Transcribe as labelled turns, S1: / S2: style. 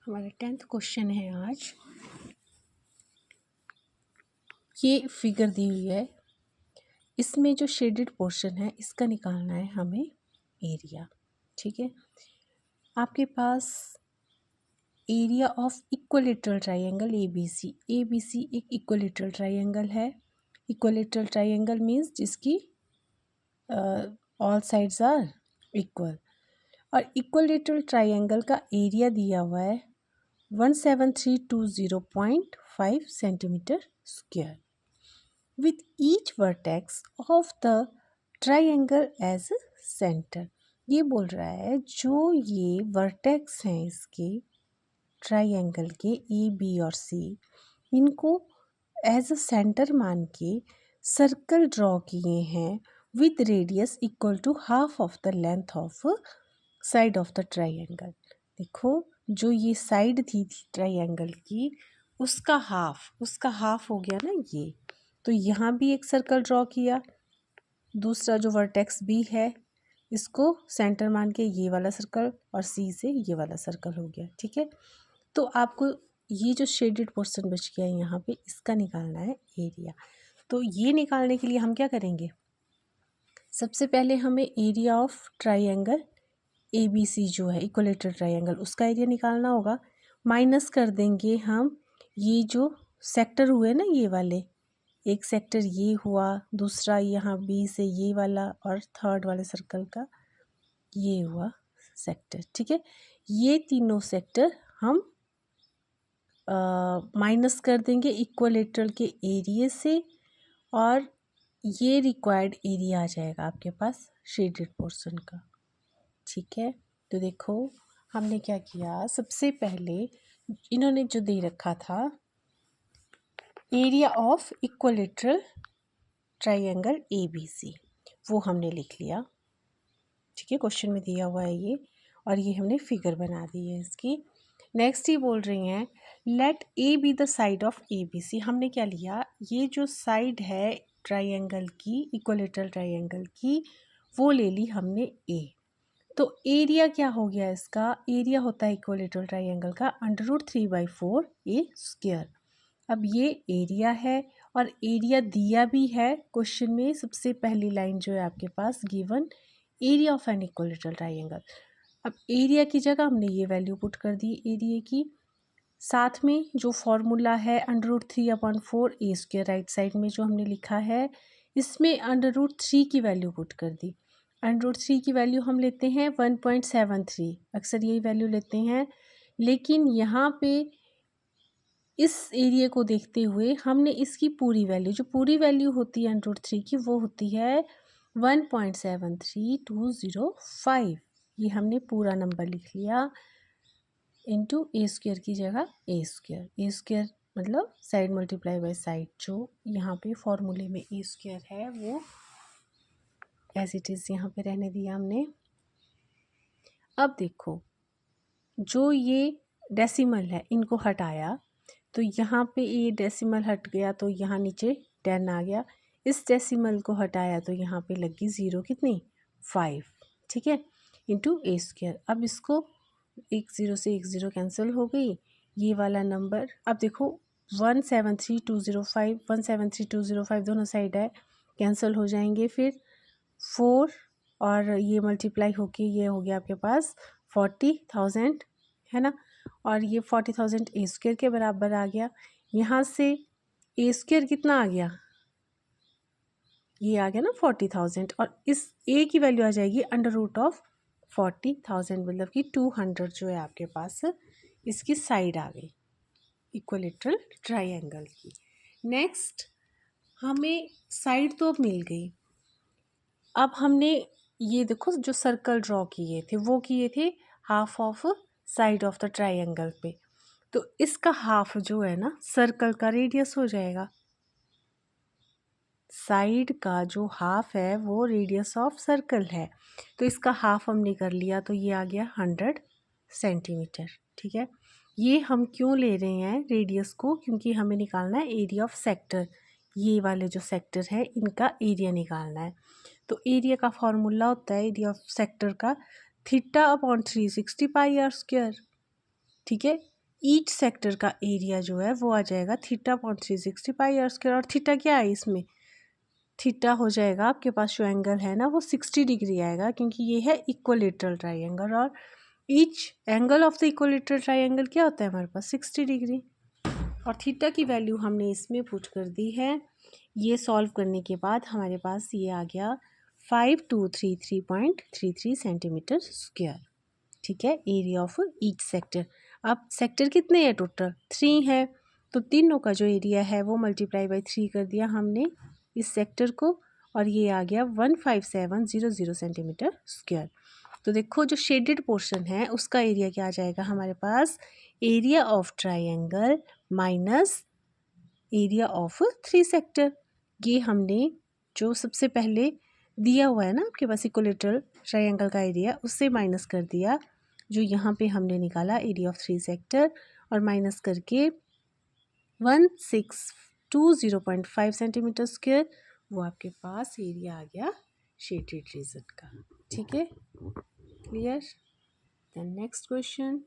S1: हमारा 10th question है आज। ये फिगर दी हुई है, इसमें जो शेडेड पोर्शन है इसका निकालना है हमें एरिया। ठीक है, आपके पास area of equilateral triangle ABC एक इक्विलेटरल ट्रायंगल है। इक्विलेटरल ट्रायंगल मीन्स जिसकी ऑल साइड्स आर इक्वल, और इक्विलेटरल ट्रायंगल का एरिया दिया हुआ है 17320.5 centimetre square with each vertex of the triangle as center। ये बोल रहा है जो ये वर्टेक्स हैं इसके ट्रायंगल के AB और C, इनको एज अ सेंटर मान के सर्कल ड्रॉ किए हैं with radius equal to half of the length of side of the triangle. देखो जो ये साइड थी ट्रायंगल की उसका हाफ हो गया ना ये, तो यहाँ भी एक सर्कल ड्रॉ किया। दूसरा जो वर्टेक्स B है इसको सेंटर मान के ये वाला सर्कल, और C से ये वाला सर्कल हो गया। ठीक है, तो आपको ये जो शेडेड पोर्शन बच गया है यहाँ पे, इसका निकालना है एरिया। तो ये निकालने के लिए हम क्या करेंगे, सबसे पहले हमें एरिया ऑफ ट्रायंगल ABC जो है इक्विलेटरल ट्रायंगल, उसका एरिया निकालना होगा। माइनस कर देंगे हम ये जो सेक्टर हुए ना, ये वाले, एक सेक्टर ये हुआ, दूसरा यहाँ B से ये वाला, और थर्ड वाले सर्कल का ये हुआ सेक्टर। ठीक है, ये तीनों सेक्टर हम माइनस कर देंगे इक्विलेटरल के एरिया से, और ये रिक्वायर्ड एरिया आ जाएगा आपके पास शेडेड पोर्शन का। ठीक है, तो देखो हमने क्या किया, सबसे पहले इन्होंने जो दे रखा था area of equilateral triangle ABC, वो हमने लिख लिया। ठीक है, क्वेश्चन में दिया हुआ है ये, और ये हमने फिगर बना दी है इसकी। नेक्स्ट ये बोल रही हैं let A B the side of ABC। हमने क्या लिया, ये जो साइड है ट्रायंगल की, इक्विलेटरल ट्रायंगल की, वो ले ली हमने A। तो एरिया क्या हो गया इसका, एरिया होता है इक्विलेटरल ट्रायंगल का √3/4 A²। अब ये एरिया है, और एरिया दिया भी है क्वेश्चन में, सबसे पहली लाइन जो है आपके पास given area of an equilateral triangle. अब एरिया की जगह हमने ये वैल्यू पुट कर दी एरिया की, साथ में जो फॉर्मूला है √3/4 A² राइट साइड में जो हमने लिखा है, इसमें √3 की वैल्यू पुट कर दी। √3 की वैल्यू हम लेते हैं 1.73, अक्सर यही वैल्यू लेते हैं, लेकिन यहाँ पे इस एरिया को देखते हुए हमने इसकी पूरी वैल्यू, जो पूरी वैल्यू होती है √3 की, वो होती है 1.73205। ये हमने पूरा नंबर लिख लिया इंटू A² की जगह A² मतलब साइड मल्टीप्लाई बाय साइड, जो यहाँ पे फॉर्मूले में A² है वो एज इट इज़ यहाँ पे रहने दिया हमने। अब देखो जो ये डेसिमल है इनको हटाया, तो यहाँ पे ये डेसिमल हट गया, तो यहाँ नीचे 10 आ गया। इस डेसिमल को हटाया तो यहाँ पे लगी 0 कितनी 5। ठीक है, इंटू A²। अब इसको एक 0 से एक 0 कैंसिल हो गई, ये वाला नंबर अब देखो 173,205 दोनों साइड है, कैंसिल हो जाएंगे, फिर 4 और ये मल्टीप्लाई होके ये हो गया आपके पास 40,000 है ना, और ये 40,000 A² के बराबर आ गया। यहाँ से A² कितना आ गया, ये आ गया ना 40,000, और इस A की वैल्यू आ जाएगी √40,000, मतलब कि 200 जो है आपके पास इसकी साइड आ गई इक्विलेटरल ट्रायंगल की। नेक्स्ट हमें साइड तो अब मिल गई, अब हमने ये देखो जो सर्कल ड्रॉ किए थे वो किए थे half of side of the triangle पे, तो इसका हाफ जो है ना सर्कल का रेडियस हो जाएगा। साइड का जो हाफ है वो रेडियस ऑफ सर्कल है, तो इसका हाफ हमने कर लिया, तो ये आ गया 100 सेंटीमीटर। ठीक है, ये हम क्यों ले रहे हैं रेडियस को, क्योंकि हमें निकालना है एरिया ऑफ सेक्टर। ये वाले जो सेक्टर है इनका एरिया निकालना है, तो एरिया का फॉर्मूला होता है एरिया ऑफ सेक्टर का θ/360 πr²। ठीक है, ईच सेक्टर का एरिया जो है वो आ जाएगा θ/360 पाई आर स्क्वायर। और थीटा क्या है इसमें, थीटा हो जाएगा आपके पास जो एंगल है ना वो 60 डिग्री आएगा, क्योंकि ये है इक्वलेटरल ट्राइंगल और each angle of the equilateral triangle क्या होता है हमारे पास 60 डिग्री। और थीटा की वैल्यू हमने इसमें पुट कर दी है। ये सॉल्व करने के बाद हमारे पास ये आ गया 5233.33 सेंटीमीटर स्क्वायर। ठीक है, एरिया ऑफ ईच सेक्टर। अब सेक्टर कितने हैं टोटल, 3 है, तो तीनों का जो एरिया है वो मल्टीप्लाई बाई 3 कर दिया हमने इस सेक्टर को, और ये आ गया 15700 सेंटीमीटर स्क्वायर। तो देखो जो शेडेड पोर्शन है उसका एरिया क्या आ जाएगा हमारे पास, area of triangle minus area of 3 sector. ये हमने जो सबसे पहले दिया हुआ है ना आपके पास इक्विलेटरल ट्राइंगल का एरिया, उससे माइनस कर दिया जो यहाँ पे हमने निकाला एरिया ऑफ 3 सेक्टर, और माइनस करके 1620.5 सेंटीमीटर स्क्वायर, वो आपके पास एरिया आ गया शेडेड रीजन का। ठीक है, क्लियर। Then next question,